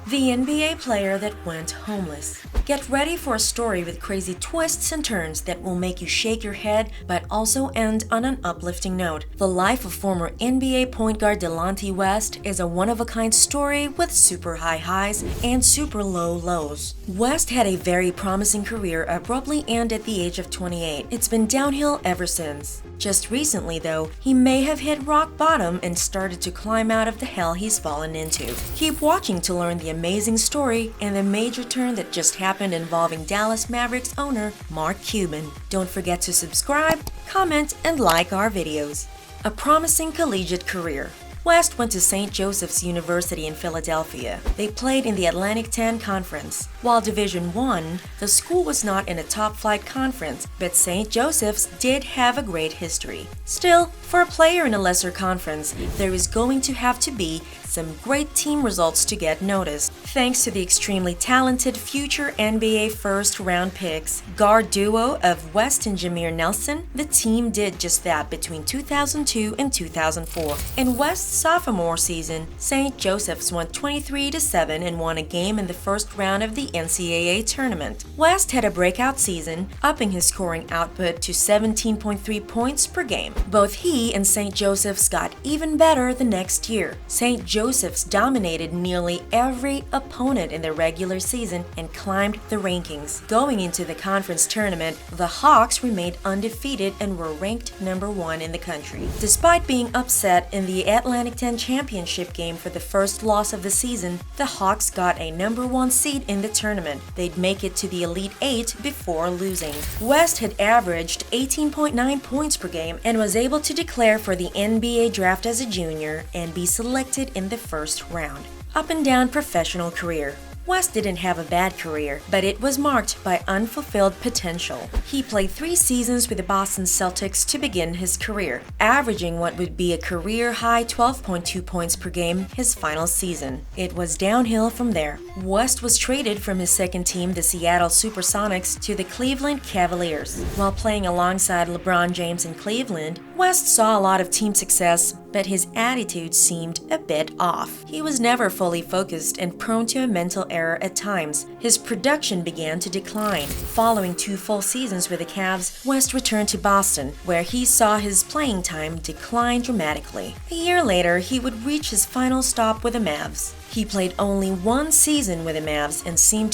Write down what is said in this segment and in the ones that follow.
The NBA player that went homeless. Get ready for a story with crazy twists and turns that will make you shake your head but also end on an uplifting note. The life of former NBA point guard Delonte West is a one-of-a-kind story with super high highs and super low lows. West had a very promising career abruptly end at the age of 28. It's been downhill ever since. Just recently, though, he may have hit rock bottom and started to climb out of the hell he's fallen into. Keep watching to learn the amazing story and the major turn that just happened involving Dallas Mavericks owner Mark Cuban. Don't forget to subscribe, comment, and like our videos. A promising collegiate career. West went to St. Joseph's University in Philadelphia. They played in the Atlantic 10 Conference. While Division I, the school was not in a top-flight conference, but St. Joseph's did have a great history. Still, for a player in a lesser conference, there is going to have to be some great team results to get noticed. Thanks to the extremely talented future NBA first-round picks, guard duo of West and Jameer Nelson, the team did just that between 2002 and 2004. In West's sophomore season, St. Joseph's won 23-7 and won a game in the first round of the NCAA tournament. West had a breakout season, upping his scoring output to 17.3 points per game. Both he and St. Joseph's got even better the next year. St. Joseph's dominated nearly every opponent in the regular season and climbed the rankings. Going into the conference tournament, the Hawks remained undefeated and were ranked number 1 in the country. Despite being upset in the Atlantic 10 championship game for the first loss of the season, the Hawks got a number 1 seed in the tournament. They'd make it to the Elite 8 before losing. West had averaged 18.9 points per game and was able to declare for the NBA draft as a junior and be selected in the first round. Up and down professional career. West didn't have a bad career, but it was marked by unfulfilled potential. He played 3 seasons with the Boston Celtics to begin his career, averaging what would be a career-high 12.2 points per game his final season. It was downhill from there. West was traded from his second team, the Seattle Supersonics, to the Cleveland Cavaliers. While playing alongside LeBron James in Cleveland, West saw a lot of team success, but his attitude seemed a bit off. He was never fully focused and prone to a mental error at times. His production began to decline. Following 2 full seasons with the Cavs, West returned to Boston, where he saw his playing time decline dramatically. A year later, he would reach his final stop with the Mavs. He played only 1 season with the Mavs and seemed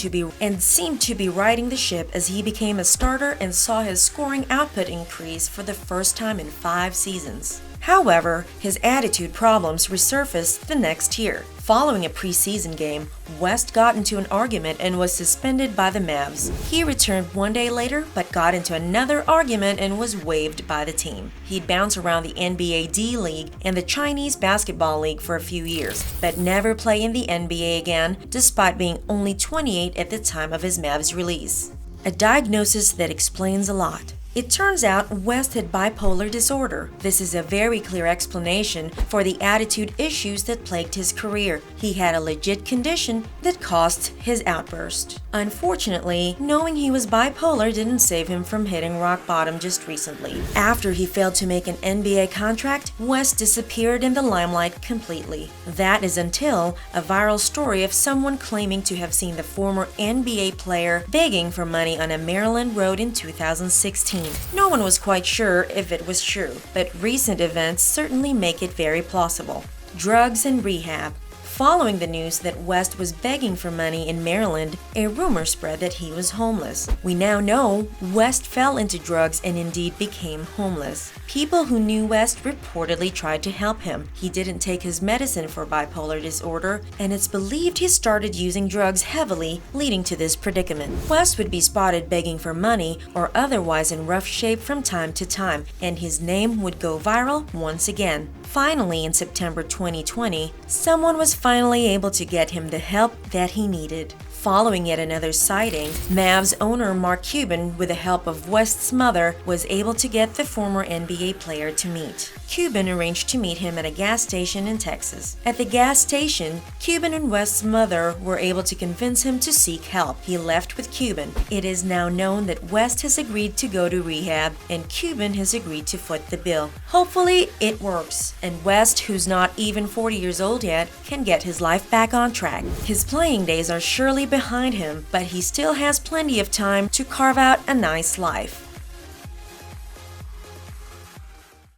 to be riding the ship as he became a starter and saw his scoring output increase for the first time in 5 seasons. However, his attitude problems resurfaced the next year. Following a preseason game, West got into an argument and was suspended by the Mavs. He returned 1 day later but got into another argument and was waived by the team. He'd bounce around the NBA D-League and the Chinese Basketball League for a few years, but never play in the NBA again, despite being only 28 at the time of his Mavs release. A diagnosis that explains a lot. It turns out West had bipolar disorder. This is a very clear explanation for the attitude issues that plagued his career. He had a legit condition that caused his outburst. Unfortunately, knowing he was bipolar didn't save him from hitting rock bottom just recently. After he failed to make an NBA contract, West disappeared in the limelight completely. That is until a viral story of someone claiming to have seen the former NBA player begging for money on a Maryland road in 2016. No one was quite sure if it was true, but recent events certainly make it very plausible. Drugs and rehab. Following the news that West was begging for money in Maryland, a rumor spread that he was homeless. We now know West fell into drugs and indeed became homeless. People who knew West reportedly tried to help him. He didn't take his medicine for bipolar disorder, and it's believed he started using drugs heavily, leading to this predicament. West would be spotted begging for money or otherwise in rough shape from time to time, and his name would go viral once again. Finally, in September 2020, someone was finally able to get him the help that he needed. Following yet another sighting, Mavs owner Mark Cuban, with the help of West's mother, was able to get the former NBA player to meet. Cuban arranged to meet him at a gas station in Texas. At the gas station, Cuban and West's mother were able to convince him to seek help. He left with Cuban. It is now known that West has agreed to go to rehab and Cuban has agreed to foot the bill. Hopefully, it works, and West, who's not even 40 years old yet, can get his life back on track. His playing days are surely behind him, but he still has plenty of time to carve out a nice life.